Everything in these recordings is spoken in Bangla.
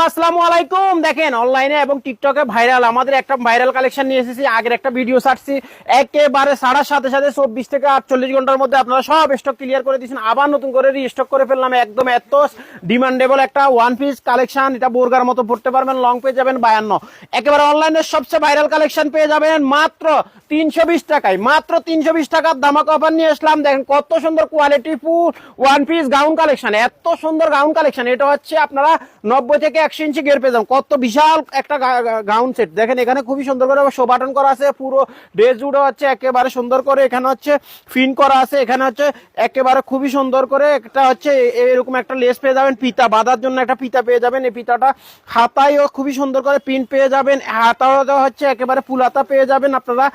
আসসালামু আলাইকুম। দেখেন অনলাইনে এবং টিকটকে ভাইরাল আমাদের একটা ভাইরাল কালেকশন নিয়ে এসেছি। আগের একটা ভিডিও ছাড়ছি, একেবারে ছাড়ার সাথে সাথে 24 থেকে 48 ঘন্টার মধ্যে আপনারা সব স্টক ক্লিয়ার করে দিয়েছেন। আবার নতুন করে রিস্টক করে ফেললাম। একদম এত ডিমান্ডেবল একটা ওয়ান পিস কালেকশন, এটা বোরগার মতো পড়তে পারবেন, লং পেয়ে যাবেন 52। একেবারে অনলাইনের সবচেয়ে ভাইরাল কালেকশন পেয়ে যাবেন মাত্র 320 টাকায়। মাত্র 320 টাকার ধামাকা অফার নিয়ে আসলাম। দেখেন কত সুন্দর quality full one piece gown collection, এত সুন্দর গাউন কালেকশন। এটা হচ্ছে আপনারা 90 থেকে 100 ইঞ্চি গের পেয়ে যাবেন। কত বিশাল একটা গাউন সেট। দেখেন এখানে খুবই সুন্দর করে শো বাটন করা আছে, পুরো ড্রেস জুড়ে হচ্ছে একেবারে সুন্দর করে। এখানে হচ্ছে ফিন করা আছে, এখানে হচ্ছে একেবারে খুবই সুন্দর করে একটা হচ্ছে এরকম একটা লেস পেয়ে যাবেন, পিতা বাঁধার জন্য একটা পিতা পেয়ে যাবেন। এই পিতাটা হাতায়ও খুবই সুন্দর করে প্রিন্ট পেয়ে যাবেন, হাতাও হচ্ছে একেবারে ফুলাতা পেয়ে যাবেন আপনারা।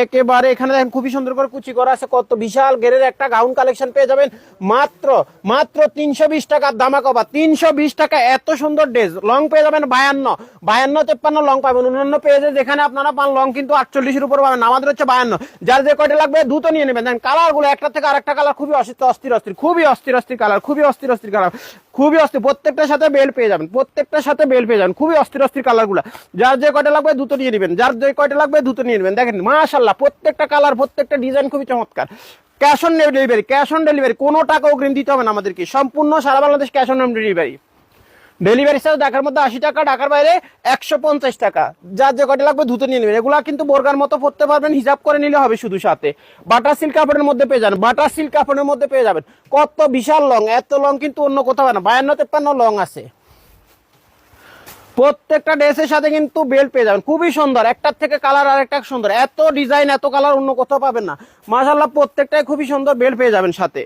একেবারে এখানে দেখেন খুবই সুন্দর করে কুচি করা আছে। কত বিশাল গেরের একটা গাউন কালেকশন পেয়ে যাবেন মাত্র 320 টাকার ধামাকা অফার। 320 টাকা এত সুন্দর ড্রেস। লং পেয়ে যাবেন 52, 53 লং পাবেন। অন্যান্য পেজে যেখানে আপনারা পান লং কিন্তু 48-এর উপর পাবেন, আমাদের হচ্ছে 52। যার যে কয়টা লাগবে দ্রুত নিয়ে নেবেন। দেখেন কালার গুলো একটা থেকে আরেকটা কালার খুবই অস্থির, খুবই অস্থির কালার, খুবই অস্থির কালার, খুবই অস্থির। প্রত্যেকটার সাথে বেল পেয়ে যাবেন, প্রত্যেকটার সাথে বেল পেয়ে যাবেন। খুবই অস্থির কালার গুলা। যার যে কয়টা লাগবে দ্রুত নিয়ে নেবেন, যার যে কয়টা লাগবে দ্রুত নিয়ে নেবেন। দেখেন মাশাআল্লাহ প্রত্যেকটা কালার, প্রত্যেকটা ডিজাইন খুবই চমৎকার। ক্যাশ অন ডেলিভারি, কোনো টাকা অগ্রিম দিতে হবে না আমাদেরকে। সম্পূর্ণ সারা Bangladesh cash on delivery. Delivery charge ঢাকার মধ্যে 80 টাকা, ঢাকার বাইরে 150 টাকা। যার যে কয়টা লাগবে দ্রুত নিয়ে নেবেন। এগুলা কিন্তু বোরগার মতো পড়তে পারবেন, হিসাব করে নিলে হবে শুধু। সাথে বাটার সিল্ক কাপড়ের মধ্যে পেয়ে যাবেন, বাটার সিল্ক কাপড়ের মধ্যে পেয়ে যাবেন। কত বিশাল লং, এত লং কিন্তু অন্য কোথাও না। 52-53 লং আছে। প্রত্যেকটা ড্রেসের সাথে কিন্তু বেল্ট পেয়ে যাবেন। খুবই সুন্দর, একটার থেকে কালার আর একটা সুন্দর। এত ডিজাইন, এত কালার অন্য কোথাও পাবেন না। মাশাআল্লাহ প্রত্যেকটাই খুবই সুন্দর, বেল্ট পেয়ে যাবেন সাথে।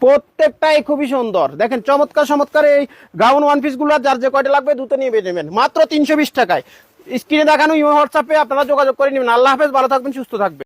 প্রত্যেকটাই খুবই সুন্দর। দেখেন চমৎকার এই গাউন ওয়ান পিস গুলো যার যে কয়টা লাগবে দ্রুত নিয়ে নেবেন মাত্র 320 টাকায়। স্ক্রিনে দেখানো হোয়াটসঅ্যাপে আপনারা যোগাযোগ করে নেবেন। আল্লাহ হাফেজ, ভালো থাকবেন, সুস্থ থাকবেন।